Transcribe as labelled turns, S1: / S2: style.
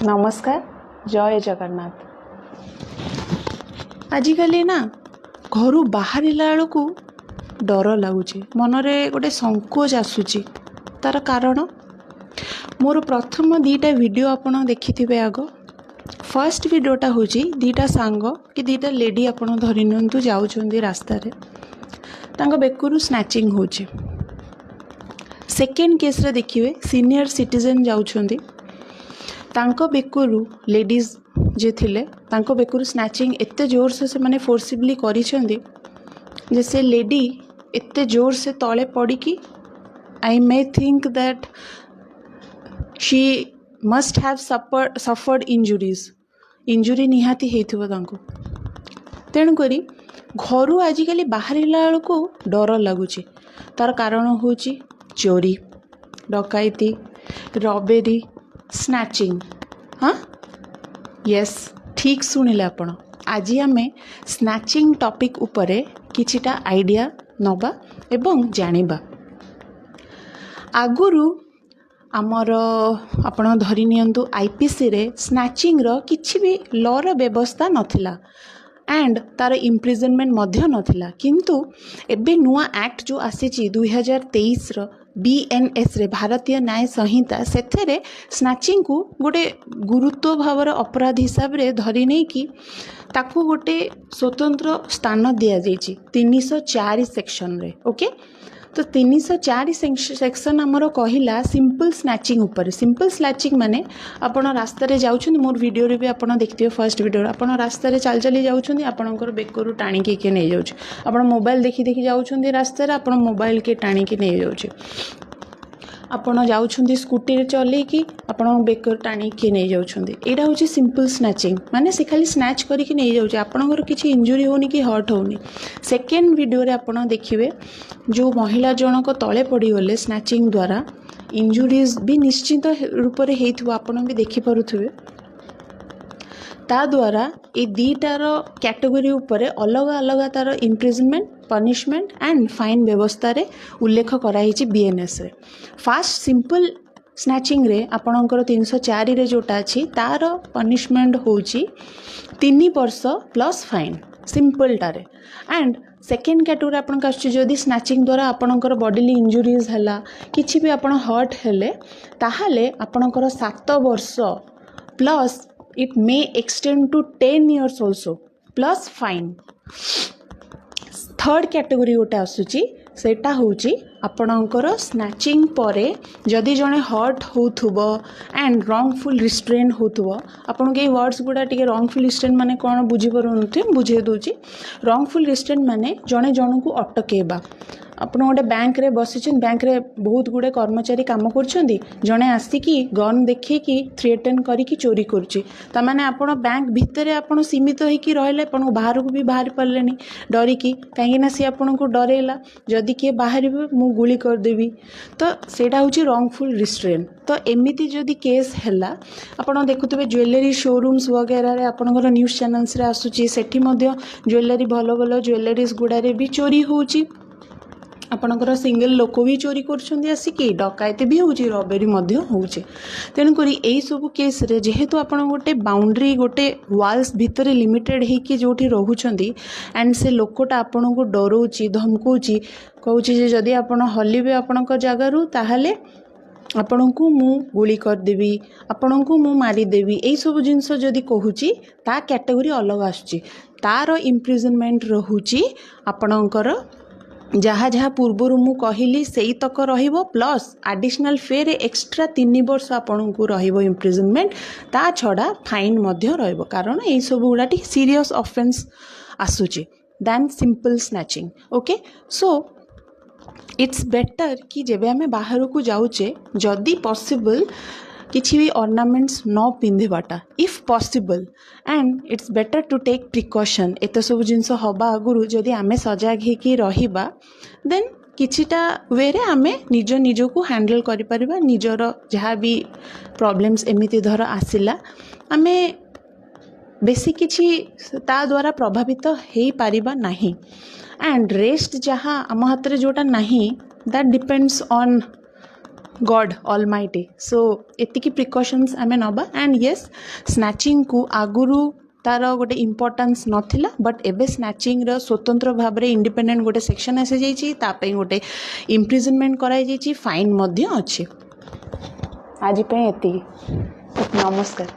S1: नमस्कार जय जगन्नाथ। आजिकली ना घर बाहर बेलू डर लगुच मनरे गोटे संकोच आसूची तार कारण मोर प्रथम दीटा वीडियो आपन देखि आग फर्स्ट वीडियोटा हूँ दीटा सांग कि दीटा लेडी आपन धरी नियंतु जाउछंदी रास्ता रे तांको बेकरू स्नैचिंग होची। सेकेंड केस रे देखिए सीनियर सिटीजन जाउछंदी तांको बेकरू लेडीज जे थिले तांको बेकरू स्नैचिंग एते जोर से माने फोर्सिबली करिसेंदी जे से लेडी एते जोर से तले पड़ी कि I may think that she must have suffered injury निहाती हेथिबो तांको। तेणु करी घरू आजिकली बाहरिला बेलू डर लगुच तार कारण होची चोरी डकैती रॉबेरी स्नैचिंग। हाँ यस ठीक शुणिले आपण। आज आमे स्नैचिंग टॉपिक उपरे किछिटा आइडिया नबा एवं जानिबा। आगुरु आमर आपण धरी नियंतु आईपीसी रे स्नैचिंग रो किछि भी लॉ रो व्यवस्था नथिला एंड तार इम्प्रिजनमेंट मध्य नथिला, किंतु एबे नुआ एक्ट जो आसीची 2023 रो BNS रे भारतीय न्याय संहिता सेथेरे स्नैचिंग को गोटे गुरुत्व भावर अपराध हिसाब रे धरी नहीं कि ताकू गोटे स्वतंत्र स्थान दिया जाइछि 304 सेक्शन रे। ओके तो 304 सेक्शन आमर कहला सिंपल स्नैचिंग ऊपर। सिंपल स्नैचिंग माने आपण रास्ता रे जाउछन मोर वीडियो रे भी आपण देखथिबे फर्स्ट वीडियो आपण रास्ता रे चल चली जाउछन आपणकर बेकरू टाणी के नहीं जाउछ। आपण मोबाइल देखि देखि जाउछन रास्ता रे आपण मोबाइल के टाणी के नहीं जाउछ। आपण जाउछन स्कूटी रे चले कि आपण बेकर टाणी के नहीं जाउछन। एटा होची सिंपल स्नैचिंग माने से खाली स्नैच करी के नहीं जाउछ आपणकर किछि इंजुरी होनी कि हर्ट होनी। सेकेंड वीडियो रे आपण देखिबे जो महिला जनक तले पड़ी गले स्नैचिंग द्वारा इंजुरीज भी निश्चित रूप से हेइथबो आपण भी देखि पारुथबे। ता द्वारा ए दीटार कैटेगरी उपरे अलग अलग तार इम्प्रिजनमेंट पनिशमेंट एंड फाइन व्यवस्था रे उल्लेख कराई BNS रे। फास्ट सिंपल स्नैचिंग रे आपणकर 304 रे जोटा अछि तार पनिशमेंट होची 3 वर्ष प्लस फाइन सिंपल टारे। एंड सेकेंड कैटेगरी आपन आसछि जदि स्नैचिंग द्वारा आपणकर बॉडीली इंजुरीज हला किछि भी आपण हर्ट हेले ताहाले आपणकर 7 वर्ष plus it may extend to 10 years also plus fine. Third category गोटे आसुची सेटा होची आपणकर स्नैचिंग परे जदि जने हर्ट होथुबो एंड रॉन्गफुल रिस्ट्रेन होथुबो। आपन के वर्ड्स गुडा टिके रॉन्गफुल रिस्ट्रेन माने कोन बुझी परउनथे बुझे दोची। रॉन्गफुल रिस्ट्रेन माने जने जनकु अटकेबा। आपन गोटे बैंक रे बसिछन बैंक रे बहुत गुडे कर्मचारी काम करछंदी जने आसिकी गन देखिकी थ्रेटन करिकी चोरी करछि ता माने आपन बैंक भितरे आपन सीमित होइकी रहले आपन बाहर को भी बाहर पड़लेनी डरिकी काहे ना सी आपन को डरेला जदि के बाहर मु गुली कर देबी तो सेटा होछि रॉन्गफुल रिस्ट्रेन। तो एमिति जदि केस हैला आपन देखुतबे ज्वेलरी शोरूम्स वगैरह रे आपनकर न्यूज़ चैनल्स रे आसुची सेठी मध्ये ज्वेलरी भलो भलो ज्वेलरीज गुडा रे भी चोरी होछि। आपणकर सिंगल लोक भी चोरी करछंदी आसिकी डकायती भी होची रॉबेरी मध्य होची। तेणु करी एई सब केस रे जेहेतु आपण गोटे बाउंड्री गोटे वाल्स भितरे लिमिटेड हेकी जोठी रहुछंदी एंड से लोकटा आपण को डरोची धमकोची कहूची जे जदि आपण हलिबे आपणक जागारू ताहाले आपणको मु गुली कर देबी आपणको मु मारी देबी एई सब जिंस जदि कहूची ता कैटेगरी अलग आछी तार इम्प्रिजनमेंट रहुची आपणकर जहाँ जहाँ पूर्वर मु कहली सेई तक रहिबो प्लस एडिशनल फेर एक्स्ट्रा 3 वर्ष आपन को रहिबो इम्प्रिजनमेंट ता छड़ा फाइन मध्य रहिबो कारण एई सब गुडा टी सीरियस ऑफेंस आसुची then simple snatching. Okay so it's better कि जेबे हमें बाहर को जाउचे जदि पॉसिबल किछि भी ऑर्नामेंट्स न पिंधिबाटा if possible and it's better to take precaution. एत सब जिनस हवा आगुरु जदि आमे सजाग हेकी रहिबा देन किछिटा वे रे आमे निज निज को हैंडल करि परिबा निजर जहाँ भी प्रॉब्लम्स एमिति धर आसिला आमे बेसी किछि ता द्वारा प्रभावित हेई पारिबा नाही। एंड रेस्ट जहाँ आम हाथ रे जोटा नाही that depends on God almighty so एतिकी प्रिकॉशंस आमे नबा एंड यस स्नैचिंग को आगुरु तार गोटे इम्पोर्टेंस नथिला बट एबे स्नैचिंग रो स्वतंत्र भाव रे इंडिपेंडेंट गोटे सेक्शन आसे जाइछि तापई गोटे इम्प्रिजनमेंट कराई जाइछि फाइन मध्य अछि आज पे एतिकी नमस्कार।